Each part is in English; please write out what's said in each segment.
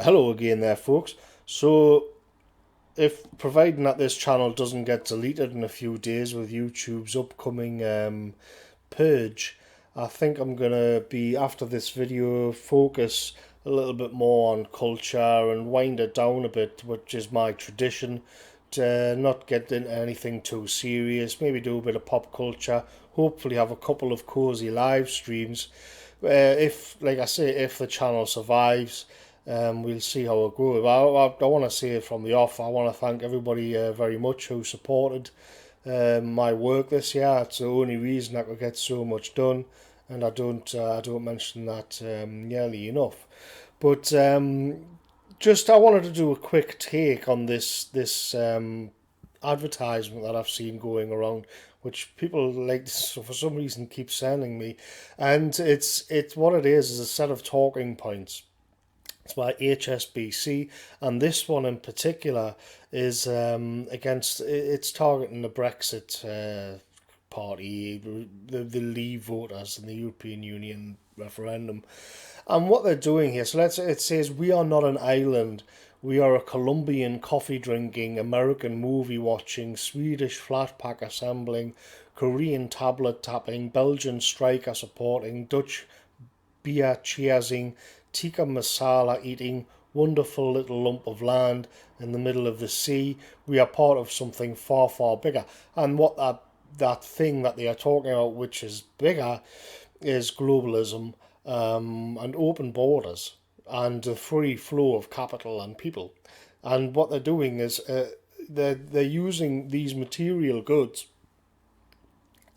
Hello again there, folks. So, if providing that this channel doesn't get deleted in a few days with YouTube's upcoming purge, I think I'm gonna be, after this video, focus a little bit more on culture and wind it down a bit, which is my tradition, to not get into anything too serious, maybe do a bit of pop culture, hopefully have a couple of cozy live streams. If, like I say, if the channel survives, we'll see how it goes. I want to say it from the off, I want to thank everybody very much who supported my work this year. It's the only reason I could get so much done, and I don't mention that nearly enough. But just I wanted to do a quick take on this advertisement that I've seen going around, which people like so for some reason keep sending me, and it's what it is a set of talking points. It's by HSBC, and this one in particular is against. It's targeting the Brexit party, the Leave voters in the European Union referendum, and what they're doing here. So it says we are not an island. We are a Colombian coffee drinking, American movie watching, Swedish flat pack assembling, Korean tablet tapping, Belgian striker supporting, Dutch beer cheersing, tikka masala eating, wonderful little lump of land in the middle of the sea. We are part of something far, far bigger. And what that thing that they are talking about, which is bigger, is globalism and open borders and the free flow of capital and people. And what they're doing is they're using these material goods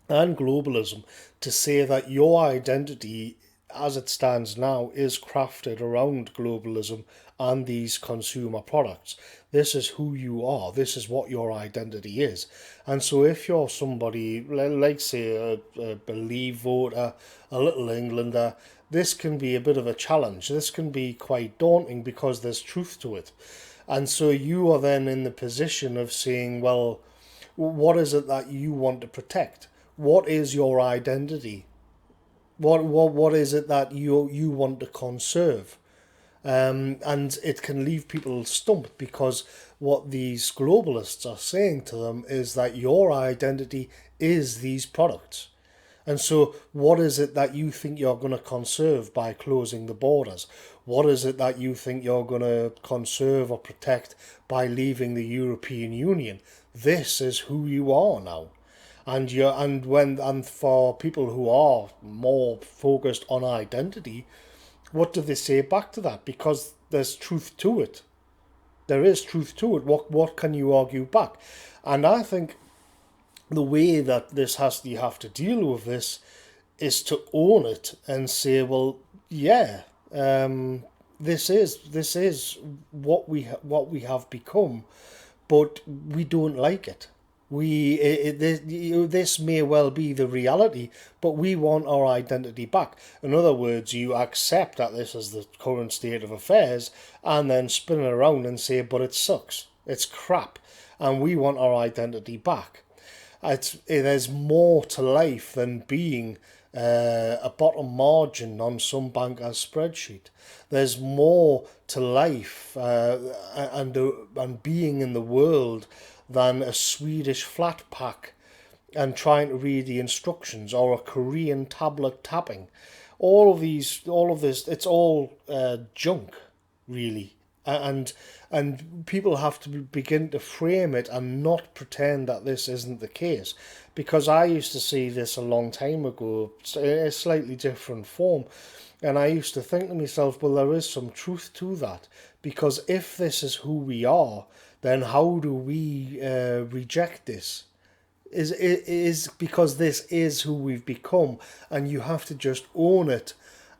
and globalism to say that your identity as it stands now is crafted around globalism and these consumer products. This is who you are. This is what your identity is. And so if you're somebody like say a Believe voter, a Little Englander, this can be a bit of a challenge. This can be quite daunting because there's truth to it. And so you are then in the position of saying, well, what is it that you want to protect? What is your identity? What is it that you want to conserve? And it can leave people stumped because what these globalists are saying to them is that your identity is these products. And so, what is it that you think you're going to conserve by closing the borders? What is it that you think you're going to conserve or protect by leaving the European Union? This is who you are now. And for people who are more focused on identity, what do they say back to that? Because there's truth to it. There is truth to it. What can you argue back? And I think the way that you have to deal with this is to own it and say, well, yeah, this is what we have become, but we don't like it. This may well be the reality, but we want our identity back. In other words, you accept that this is the current state of affairs and then spin it around and say, but it sucks, it's crap, and we want our identity back. There's more to life than being a bottom margin on some banker's spreadsheet. There's more to life and being in the world than a Swedish flat pack and trying to read the instructions, or a Korean tablet tapping. All of this, it's all junk, really. And people have to begin to frame it and not pretend that this isn't the case. Because I used to see this a long time ago, in a slightly different form. And I used to think to myself, well, there is some truth to that. Because if this is who we are, then how do we reject this? Is because this is who we've become, and you have to just own it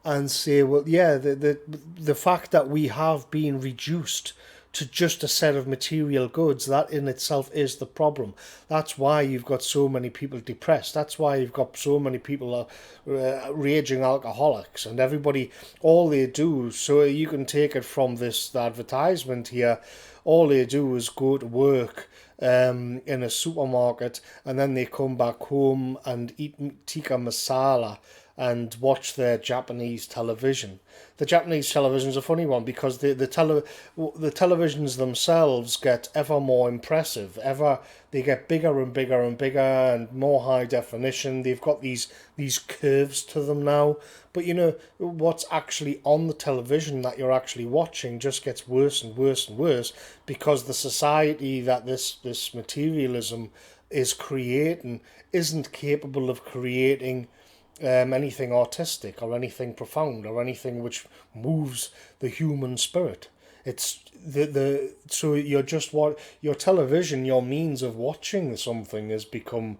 and say, well, yeah, the fact that we have been reduced to just a set of material goods, that in itself is the problem. That's why you've got so many people depressed. That's why you've got so many people raging alcoholics, and everybody, all they do, so you can take it from this advertisement here, all they do is go to work in a supermarket, and then they come back home and eat tikka masala and watch their Japanese television. The Japanese television is a funny one because the televisions themselves get ever more impressive. They get bigger and bigger and bigger and more high definition. They've got these curves to them now. But you know what's actually on the television that you're actually watching just gets worse and worse and worse because the society that this materialism is creating isn't capable of creating anything artistic or anything profound or anything which moves the human spirit. It's so you're just what your television, your means of watching something has become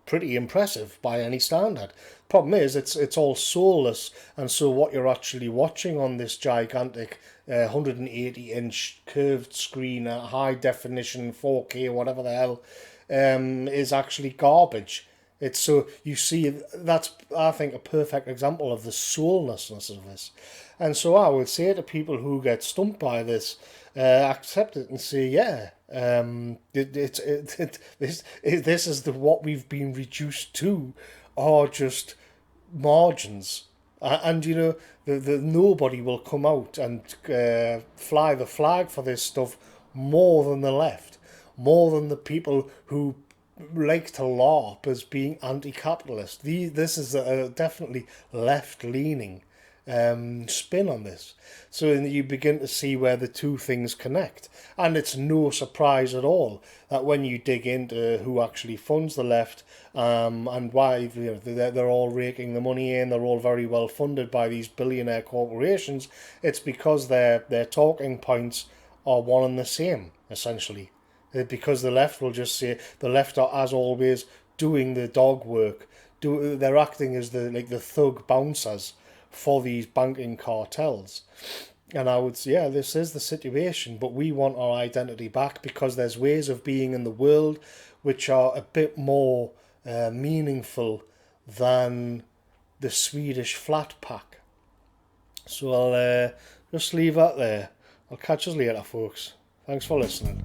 pretty impressive by any standard. Problem is, it's all soulless, and so what you're actually watching on this gigantic 180-inch curved screen, high definition 4K, whatever the hell, is actually garbage. It's so you see that's I think a perfect example of the soullessness of this, and so I would say to people who get stumped by this, accept it and say, yeah, this is what we've been reduced to, are just margins, and you know the nobody will come out and fly the flag for this stuff more than the left, more than the people who like to LARP as being anti-capitalist. This is a definitely left-leaning spin on this. So you begin to see where the two things connect. And it's no surprise at all that when you dig into who actually funds the left and why, you know, they're all raking the money in, they're all very well funded by these billionaire corporations, it's because their talking points are one and the same, essentially. Because the left will just say the left are, as always, doing the dog work. They're acting as the thug bouncers for these banking cartels. And I would say, yeah, this is the situation, but we want our identity back because there's ways of being in the world which are a bit more meaningful than the Swedish flat pack. So I'll just leave that there. I'll catch us later, folks. Thanks for listening.